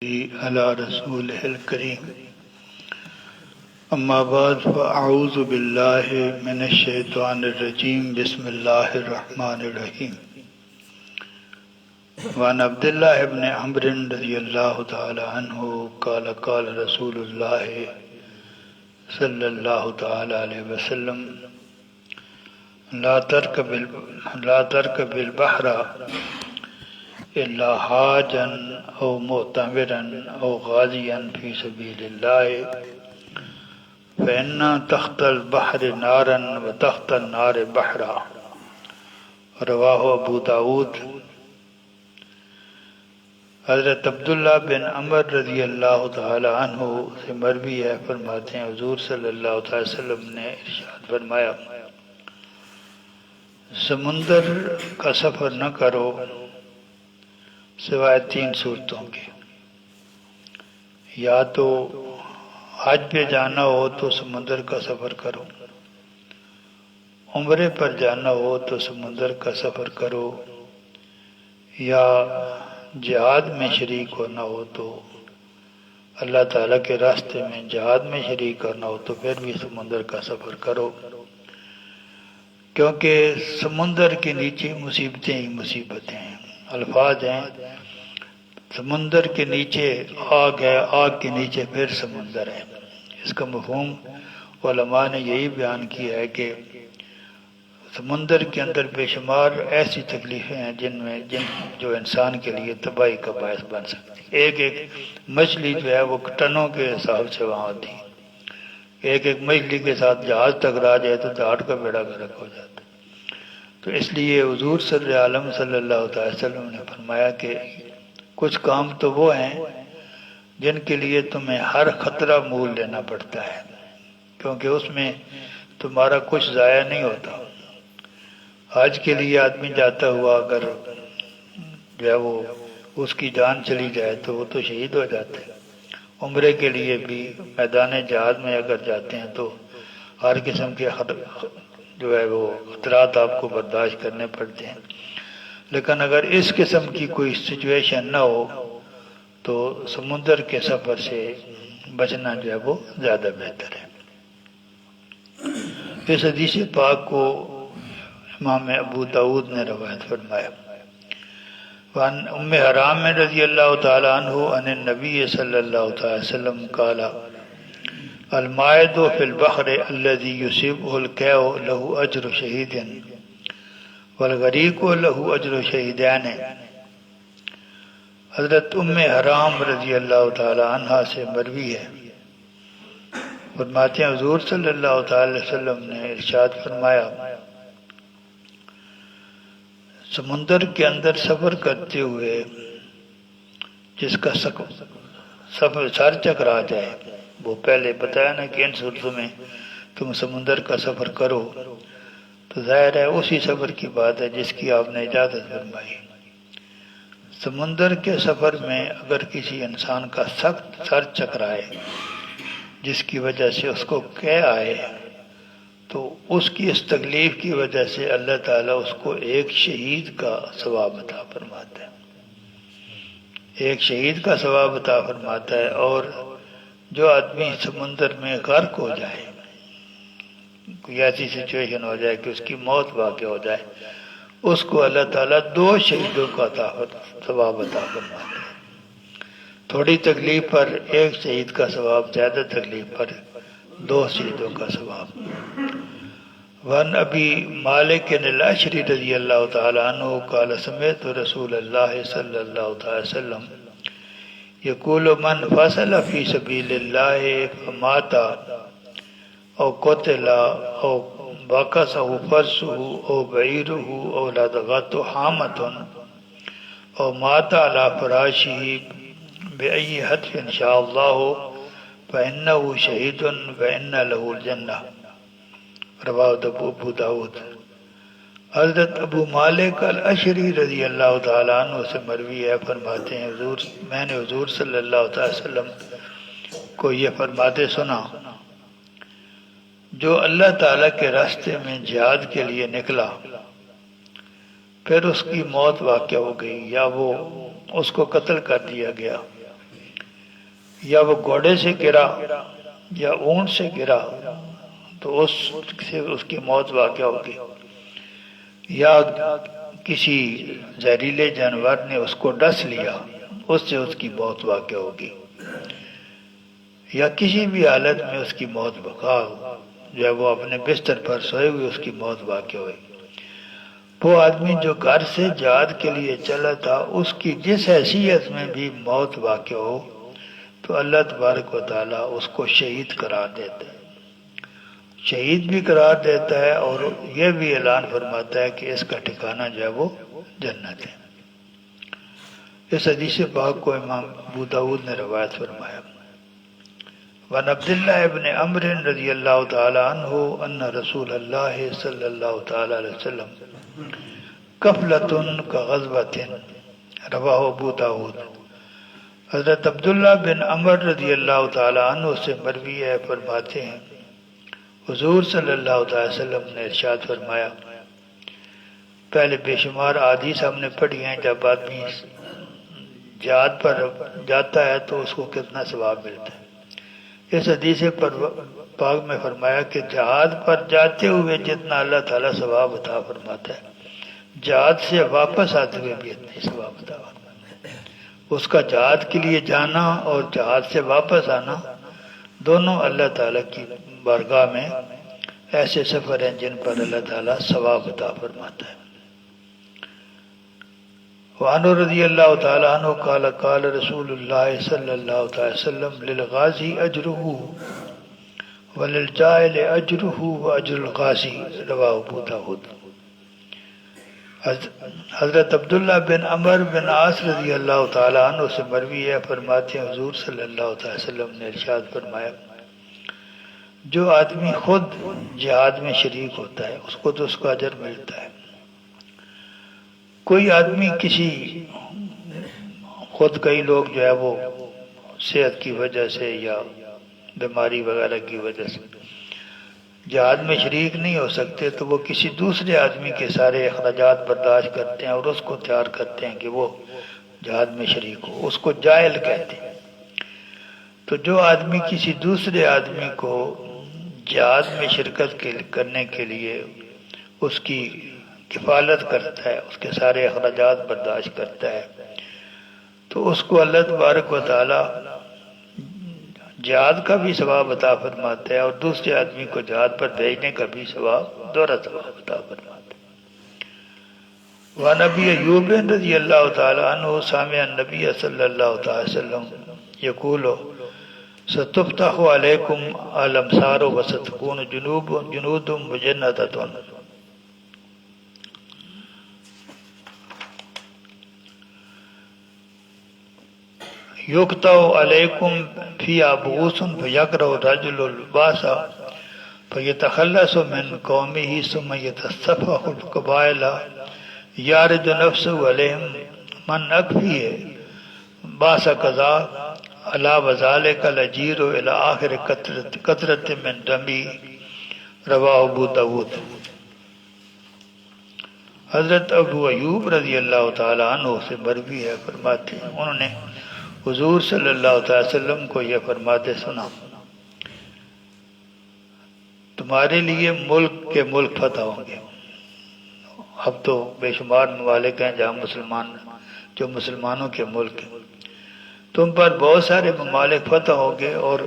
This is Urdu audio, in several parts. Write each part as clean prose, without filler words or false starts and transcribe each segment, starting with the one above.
على رسوله الكريم أما بعد فأعوذ بالله من الشيطان الرجيم بسم الله الرحمن الرحيم وعن عبد الله بن عمرو رضي الله تعالى عنه قال قال رسول الله صلى الله تعالى عليه وسلم لا تركب البحر إلا حاجا أو معتمرا أو غازيا في سبيل الله فإن تحت البحر نارا وتحت النار بحرا رواہ ابو داود۔ حضرت عبداللہ بن عمر رضی اللہ تعالی عنہ سے مروی ہے، فرماتے ہیں حضور صلی اللہ علیہ وسلم نے ارشاد فرمایا سمندر کا سفر نہ کرو سوائے تین صورتوں کے، یا تو حج پہ جانا ہو تو سمندر کا سفر کرو، عمرے پر جانا ہو تو سمندر کا سفر کرو، یا جہاد میں شریک ہونا ہو تو اللہ تعالیٰ کے راستے میں جہاد میں شریک ہونا ہو تو پھر بھی سمندر کا سفر کرو، کیونکہ سمندر کے نیچے مصیبتیں ہی مصیبتیں ہیں۔ الفاظ ہیں سمندر کے نیچے آگ ہے، آگ کے نیچے پھر سمندر ہے۔ اس کا مفہوم علماء نے یہی بیان کیا ہے کہ سمندر کے اندر بے شمار ایسی تکلیفیں ہیں جو انسان کے لیے تباہی کا باعث بن سکتی ہیں۔ ایک مچھلی جو ہے وہ ٹنوں کے حساب سے وہاں ہوتی ہے، ایک مچھلی کے ساتھ جہاز ٹکرا جائے تو جہاز کا بیڑا غرق ہو جاتا ہے۔ تو اس لیے حضور صلی اللہ علیہ وسلم نے فرمایا کہ کچھ کام تو وہ ہیں جن کے لیے تمہیں ہر خطرہ مول لینا پڑتا ہے، کیونکہ اس میں تمہارا کچھ ضائع نہیں ہوتا۔ حج کے لیے آدمی جاتا ہوا اگر جو ہے وہ اس کی جان چلی جائے تو وہ تو شہید ہو جاتے ہیں۔ عمرے کے لیے بھی میدان جہاد میں اگر جاتے ہیں تو ہر قسم کے جو ہے وہ خطرات آپ کو برداشت کرنے پڑتے ہیں، لیکن اگر اس قسم کی کوئی سچویشن نہ ہو تو سمندر کے سفر سے بچنا جو ہے وہ زیادہ بہتر ہے۔ اس حدیث پاک کو امام ابو داود نے روایت فرمایا۔ وعن ام حرام رضی اللہ تعالی عنہ عن النبی صلی اللہ تعالی وسلم قال المائد فی البحر الذي يصيبه الكاء له اجر شہید والغریق له اجر شہیدین۔ حضرت ام حرام رضی اللہ تعالی عنہ سے مروی ہے، فرماتے ہیں حضور صلی اللہ تعالی وسلم نے ارشاد فرمایا سمندر کے اندر سفر کرتے ہوئے جس کا سفر سر چکرا جائے، وہ پہلے بتایا نا کہ ان صورتوں میں تم سمندر کا سفر کرو، تو ظاہر ہے اسی سفر کی بات ہے جس کی آپ نے اجازت فرمائی۔ سمندر کے سفر میں اگر کسی انسان کا سخت سر چکرائے جس کی وجہ سے اس کو قے آئے تو اس کی اس تکلیف کی وجہ سے اللہ تعالیٰ اس کو ایک شہید کا ثواب عطا فرماتا ہے، ایک شہید کا ثواب عطا فرماتا ہے۔ اور جو آدمی سمندر میں غرق ہو جائے، کوئی ایسی سچویشن ہو جائے کہ اس کی موت واقع ہو جائے، اس کو اللہ تعالیٰ 2 شہیدوں کا ثواب عطا فرماتا ہے۔ تھوڑی تکلیف پر 1 شہید کا ثواب، زیادہ تکلیف پر 2 شہیدوں کا ثواب۔ وعن ابی مالک الاشعری رضی اللہ تعالی عنہ قال سمعت رسول اللہ صلی اللہ تعالی وسلم یقول من فصل فی سبیل اللہ فمات او قتل او باکسہ فرسہ او بعیرہ او لدغته حامة او مات علی فراشہ بأی حتف شاء اللہ فإنہ شہید وإن له الجنہ۔ رواہ ابو داود۔ حضرت ابو مالک الاشعری رضی اللہ تعالیٰ عنہ سے مروی ہے، فرماتے ہیں میں نے حضور صلی اللہ علیہ وسلم کو یہ فرماتے سنا جو اللہ تعالیٰ کے راستے میں جہاد کے لیے نکلا پھر اس کی موت واقع ہو گئی یا وہ اس کو قتل کر دیا گیا یا وہ گھوڑے سے گرا یا اونٹ سے گرا تو اس سے اس کی موت واقع ہوگی، یا کسی زہریلے جانور نے اس کو ڈس لیا اس سے اس کی موت واقع ہوگی، یا کسی بھی حالت میں اس کی موت بقا ہو، جب وہ اپنے بستر پر سوئے ہوئے اس کی موت واقع ہوئی۔ وہ آدمی جو گھر سے جہاد کے لیے چلا تھا اس کی جس حیثیت میں بھی موت واقع ہو تو اللہ تبارک و تعالیٰ اس کو شہید قرار دیتا ہے، شہید بھی قرار دیتا ہے، اور یہ بھی اعلان فرماتا ہے کہ اس کا ٹھکانہ جو ہے وہ جنت ہے۔ اس حدیث پاک کو امام ابو داؤد نے روایت فرمایا۔ وعن عبداللہ ابن عمرو رضی اللہ تعالی عنہ ان رسول اللہ صلی اللہ تعالی علیہ وسلم کفلۃ کغزوۃ، رواہ ابو داؤد۔ حضرت عبداللہ بن عمر رضی اللہ تعالی عنہ سے مروی ہے، فرماتے ہیں حضور صلی اللہ تعالی وسلم نے ارشاد فرمایا، پہلے بے شمار احادیث ہم نے پڑھی ہیں، جب آدمی جہاد پر جاتا ہے تو اس کو کتنا ثواب ملتا ہے۔ اس حدیث پر پاک میں فرمایا کہ جہاد پر جاتے ہوئے جتنا اللہ تعالیٰ ثواب عطا فرماتا ہے، جہاد سے واپس آتے ہوئے بھی اتنی ثواب عطا فرماتا ہے۔ اس کا جہاد کے لیے جانا اور جہاد سے واپس آنا دونوں اللہ تعالیٰ کی بارگاہ میں ایسے سفر ہیں جن پر اللہ تعالیٰ ثواب عطا فرماتا ہے۔ وعنہ رضی اللہ تعالیٰ عنہ قال قال رسول اللہ صلی اللہ تعالی وسلم للغازی اجرہ وللجائل اجرہ واجر الغازی، رواہ ابو داؤد۔ حضرت عبداللہ بن عمر بن عاص رضی اللہ تعالیٰ عنہ سے مروی ہے، فرماتے ہیں حضور صلی اللہ تعالی وسلم نے ارشاد فرمایا، جو آدمی خود جہاد میں شریک ہوتا ہے اس کو تو اس کا اجر ملتا ہے۔ کوئی آدمی کسی خود کئی لوگ جو ہے وہ صحت کی وجہ سے یا بیماری وغیرہ کی وجہ سے جہاد میں شریک نہیں ہو سکتے تو وہ کسی دوسرے آدمی کے سارے اخراجات برداشت کرتے ہیں اور اس کو تیار کرتے ہیں کہ وہ جہاد میں شریک ہو، اس کو جائل کہتے ہیں۔ تو جو آدمی کسی دوسرے آدمی کو جہاد میں شرکت کرنے کے لیے اس کی کفالت کرتا ہے، اس کے سارے اخراجات برداشت کرتا ہے، تو اس کو اللہ تبارک و تعالی جہاد کا بھی ثواب عطا فرماتا ہے اور دوسرے آدمی کو جہاد پر بھیجنے کا بھی ثواب، دوہرا ثواب عطا فرماتا ہے۔ وعن ابی ایوب رضی اللہ تعالی عنہ سمع النبی صلی اللہ تعالی وسلم یقول ستفتح علیکم الامصار وستکون جنود مجندۃ یقطع علیکم فیہا بؤوس فیکرہ الرجل الباس فیتخلص من قومہ ثم یتصفح القبائل یارد نفسہ علیہم من اکفیہ باس قضا علا وذالک الاجیر الی آخر قطرۃ من دمی، رواہ ابو داؤد۔ حضرت ابو ایوب رضی اللہ تعالی عنہ سے مروی ہے، فرماتے ہیں انہوں نے حضور صلی اللہ تعالی وسلم کو یہ فرماتے سنا، تمہارے لیے ملک کے ملک فتح ہوں گے۔ اب تو بے شمار ممالک ہیں جہاں جو مسلمانوں کے ملک ہیں، تم پر بہت سارے ممالک فتح ہوں گے اور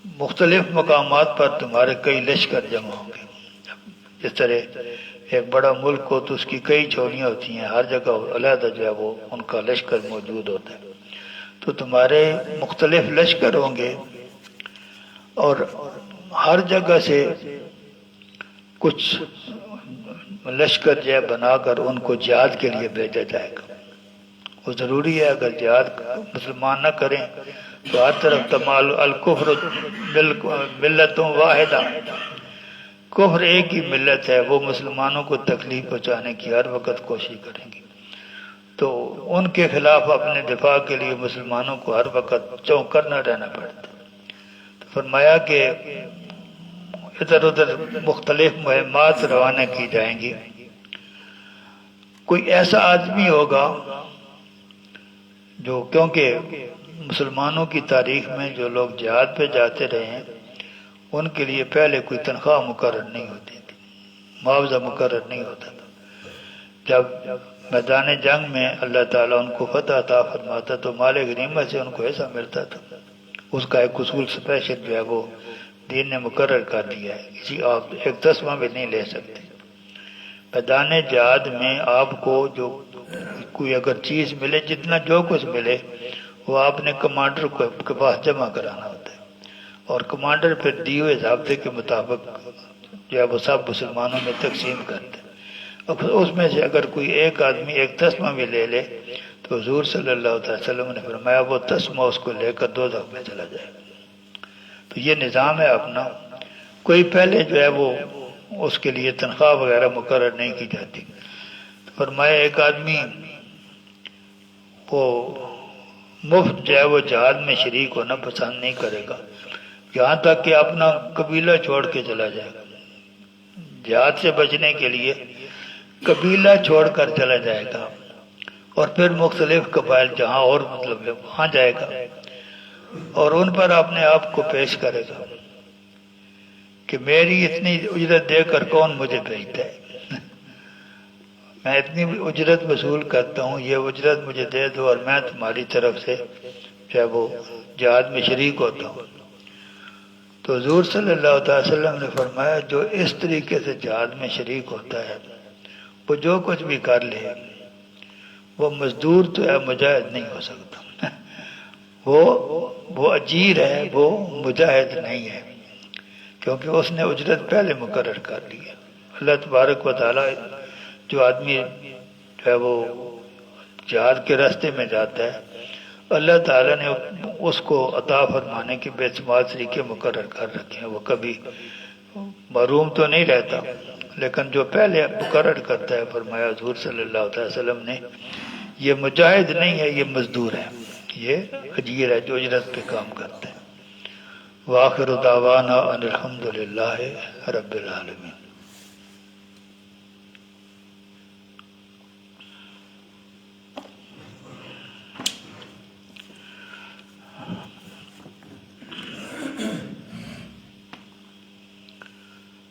مختلف مقامات پر تمہارے کئی لشکر جمع ہوں گے۔ جس طرح ایک بڑا ملک ہو تو اس کی کئی چوڑیاں ہوتی ہیں، ہر جگہ علیحدہ جو ہے وہ ان کا لشکر موجود ہوتا ہے، تو تمہارے مختلف لشکر ہوں گے اور ہر جگہ سے کچھ لشکر جو ہے بنا کر ان کو جہاد کے لیے بھیجا جائے گا۔ وہ ضروری ہے، اگر جہاد مسلمان نہ کریں تو ہر طرف تمال الکفر ملت واحدہ، کفر ایک ہی ملت ہے، وہ مسلمانوں کو تکلیف پہنچانے کی ہر وقت کوشش کریں گے، تو ان کے خلاف اپنے دفاع کے لیے مسلمانوں کو ہر وقت چوکنا رہنا پڑتا ہے۔ تو فرمایا کہ ادھر ادھر مختلف مہمات روانہ کی جائیں گی۔ کوئی ایسا آدمی ہوگا جو، کیونکہ مسلمانوں کی تاریخ میں جو لوگ جہاد پہ جاتے رہے ہیں ان کے لیے پہلے کوئی تنخواہ مقرر نہیں ہوتی تھی، معاوضہ مقرر نہیں ہوتا تھا۔ جب میدان جنگ میں اللہ تعالیٰ ان کو فتح عطا فرماتا تو مال غنیمت سے ان کو ایسا ملتا تھا، اس کا ایک اصول اسپیشل جو ہے وہ دین نے مقرر کر دیا ہے، کسی آپ ایک 10واں بھی نہیں لے سکتے۔ میدان جہاد میں آپ کو جو کوئی اگر چیز ملے، جتنا جو کچھ ملے وہ آپ نے کمانڈر کے پاس جمع کرانا ہوتا ہے، اور کمانڈر پھر دیے ہوئے ضابطے کے مطابق جو ہے وہ سب مسلمانوں میں تقسیم کرتے ہیں۔ اور اس میں سے اگر کوئی ایک آدمی ایک تسمہ بھی لے لے تو حضور صلی اللہ علیہ وسلم نے فرمایا وہ تسمہ اس کو لے کر دوزخ میں چلا جائے۔ تو یہ نظام ہے اپنا، کوئی پہلے جو ہے وہ اس کے لیے تنخواہ وغیرہ مقرر نہیں کی جاتی۔ فرمایا ایک آدمی وہ مفت جو ہے وہ جہاد میں شریک ہونا پسند نہیں کرے گا، یہاں تک کہ اپنا قبیلہ چھوڑ کے چلا جائے گا، جہاد سے بچنے کے لیے قبیلہ چھوڑ کر چلا جائے گا، اور پھر مختلف قبائل جہاں اور مطلب ہے وہاں جائے گا، اور ان پر اپنے آپ کو پیش کرے گا کہ میری اتنی اجرت دے کر کون مجھے بھیجتا ہے، میں اتنی اجرت وصول کرتا ہوں، یہ اجرت مجھے دے دو اور میں تمہاری طرف سے جو ہے وہ جہاد میں شریک ہوتا ہوں۔ تو حضور صلی اللہ علیہ وسلم نے فرمایا جو اس طریقے سے جہاد میں شریک ہوتا ہے وہ جو کچھ بھی کر لے وہ مزدور تو ہے، مجاہد نہیں ہو سکتا، وہ اجیر ہے، وہ مجاہد نہیں ہے، کیونکہ اس نے اجرت پہلے مقرر کر لی ہے۔ اللہ تبارک و تعالیٰ جو آدمی جو ہے وہ جہاد کے راستے میں جاتا ہے اللہ تعالیٰ نے اس کو عطا فرمانے کے بے شمار طریقے مقرر کر رکھے ہیں، وہ کبھی محروم تو نہیں رہتا، لیکن جو پہلے مقرر کرتا ہے، فرمایا حضور صلی اللہ علیہ وسلم نے یہ مجاہد نہیں ہے، یہ مزدور ہے، یہ اجیر ہے جو اجرت پہ کام کرتا ہے۔ وآخر دعوانا ان الحمد للہ رب العالمین۔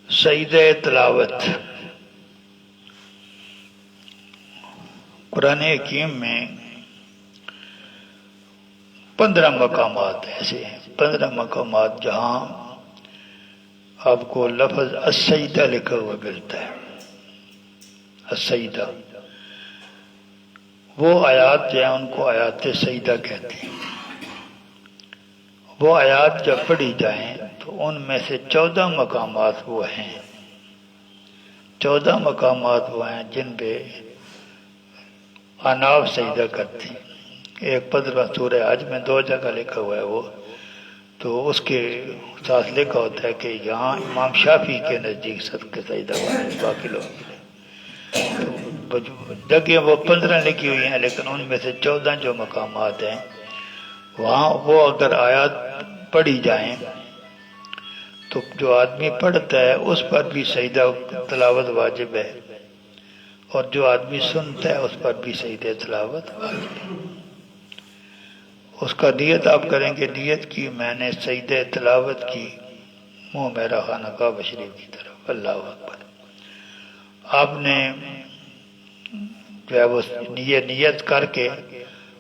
سجدہ تلاوت۔ قرآن حکیم میں 15 مقامات ایسے ہیں، 15 مقامات جہاں آپ کو لفظ السجدہ لکھا ہوا ملتا ہے۔ السجدہ، وہ آیات جو ہیں ان کو آیات سجدہ کہتے ہیں۔ وہ آیات جب پڑھی جائیں تو ان میں سے 14 مقامات وہ ہیں، 14 مقامات وہ ہیں جن پہ اناف سجدہ کرتے ہیں۔ ایک 15 سورہ حج میں 2 جگہ لکھا ہوا ہے، وہ تو اس کے ساتھ لکھا ہوتا ہے کہ یہاں امام شافعی کے نزدیک صدقہ سجدہ والے، باقی لوگ تو جگہ وہ 15 لکھی ہوئی ہیں، لیکن ان میں سے 14 جو مقامات ہیں وہاں وہ اگر آیات پڑھی جائیں تو جو آدمی پڑھتا ہے اس پر بھی سجدہ تلاوت واجب ہے، اور جو آدمی سنتا ہے اس پر بھی سجدہ تلاوت واجب ہے۔ اس کا نیت آپ کریں گے، نیت کی میں نے سجدہ تلاوت کی، منہ میرا خانہ کعبہ شریف کی طرف، اللہ اکبر۔ آپ نے جو ہے وہ نیت کر کے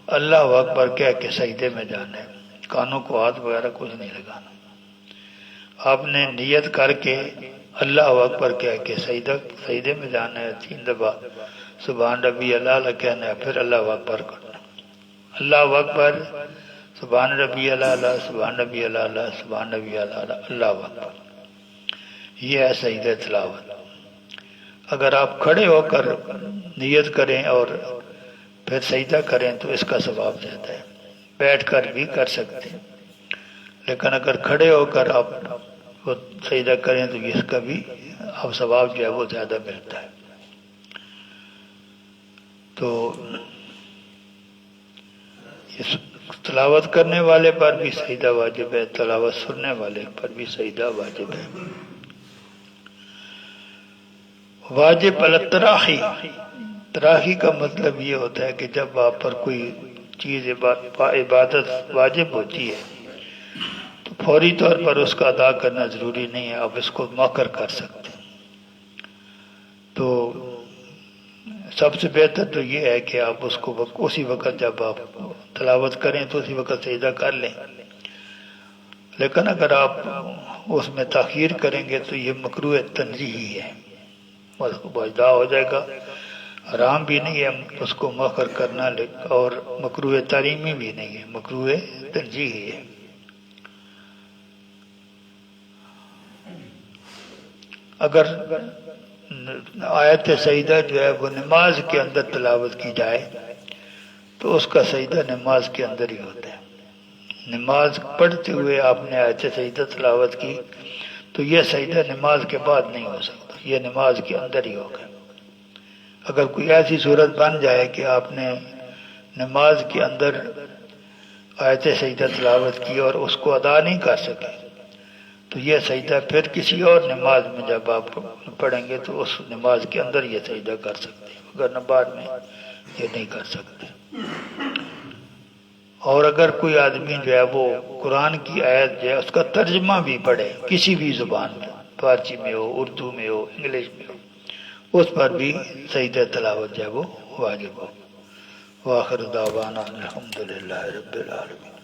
اللہ اکبر کہہ کے سجدے میں جانا ہے، کانوں کو ہاتھ وغیرہ کچھ نہیں لگانا۔ آپ نے نیت کر کے اللہ اکبر کہہ کے سجدے میں جانا ہے، 3 دفعہ سبحان ربی اللہ کہنا ہے، پھر اللہ اکبر کرنا، اللہ اکبر، سبحان ربی اللہ، سبحان ربی اللہ، سبحان ربی اللہ، اللہ اکبر۔ یہ ہے سجدہ تلاوت۔ اگر آپ کھڑے ہو کر نیت کریں اور پھر سجدہ کریں تو اس کا ثواب زیادہ ہے، بیٹھ کر بھی کر سکتے ہیں، لیکن اگر کھڑے ہو کر آپ وہ سجدہ کریں تو اس کا بھی آپ ثواب جو ہے وہ زیادہ ملتا ہے۔ تو اس تلاوت کرنے والے پر بھی سجدہ واجب ہے، تلاوت سننے والے پر بھی سجدہ واجب ہے۔ واجب التراخی، تراخی کا مطلب یہ ہوتا ہے کہ جب آپ پر کوئی چیز عبادت واجب ہوتی ہے تو فوری طور پر اس کا ادا کرنا ضروری نہیں ہے، آپ اس کو مؤخر کر سکتے ہیں۔ تو سب سے بہتر تو یہ ہے کہ آپ اس کو اسی وقت جب آپ تلاوت کریں تو اسی وقت سجدہ کر لیں، لیکن اگر آپ اس میں تاخیر کریں گے تو یہ مکروہ تنزیہی ہے، ادا ہو جائے گا، حرام بھی نہیں ہے اس کو مؤخر کرنا، اور مکروہ تحریمی بھی نہیں ہے، مکروہ تنزیہی ہے۔ اگر آیت سجدہ جو ہے وہ نماز کے اندر تلاوت کی جائے تو اس کا سجدہ نماز کے اندر ہی ہوتا ہے۔ نماز پڑھتے ہوئے آپ نے آیت سجدہ تلاوت کی تو یہ سجدہ نماز کے بعد نہیں ہو سکتا، یہ نماز کے اندر ہی ہوگا۔ اگر کوئی ایسی صورت بن جائے کہ آپ نے نماز کے اندر آیت سجدہ تلاوت کی اور اس کو ادا نہیں کر سکے تو یہ سجدہ پھر کسی اور نماز میں جب آپ پڑھیں گے تو اس نماز کے اندر یہ سجدہ کر سکتے ہیں، اگر بعد میں یہ نہیں کر سکتے۔ اور اگر کوئی آدمی جو ہے وہ قرآن کی آیت جو ہے اس کا ترجمہ بھی پڑھے کسی بھی زبان میں، فارسی میں ہو، اردو میں ہو، انگلش میں ہو، اس پر بھی سجدہ تلاوت جو ہے وہ واجب ہو۔ وآخر دعوانا الحمدللہ رب العالمین۔